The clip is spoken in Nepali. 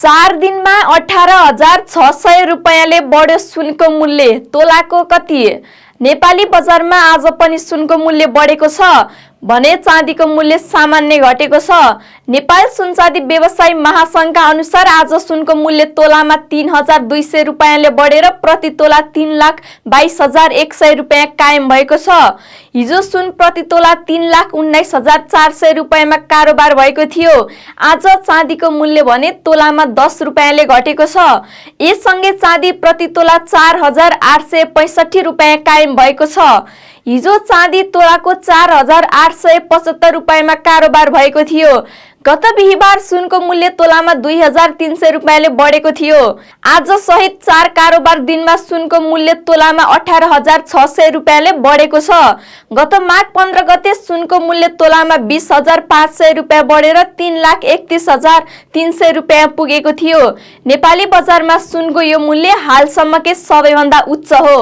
4 दिनमा 18,600 रुपैयाँले बढ्यो सुनको मूल्य। तोलाको कति? नेपाली बजारमा आज पनि सुनको मूल्य बढेको छ भने चाँदीको मूल्य सामान्य घटेको छ। नेपाल सुनचाँदी व्यवसायी महासंघका अनुसार आज सुनको मूल्य तोलामा 3,200 रुपैयाँले बढेर प्रति तोला 3,22,100 रुपैयाँ कायम भएको छ। हिजो सुन प्रति तोला 3,19,400 रुपैयाँमा कारोबार भएको थियो। आज चाँदीको मूल्य भने तोलामा 10 रुपैयाँले घटेको छ। यससँगै चाँदी प्रति तोला 4,865 रुपैयाँ कायम भएको छ। हिजो चाँदी तोलाको 4,875 रुपैयाँमा कारोबार भएको थियो। गत बिहीबार सुनको मूल्य तोलामा 2,300 रुपैयाँले बढेको थियो। आज सहित 4 कारोबार दिनमा सुनको मूल्य तोलामा 18,600 रुपैयाँले बढेको छ। गत माघ 15 गते सुनको मूल्य तोलामा 20,500 रुपैयाँ बढेर 3,31,300 रुपैयाँ पुगेको थियो। नेपाली बजारमा सुनको यो मूल्य हालसम्मकै सबैभन्दा उच्च हो।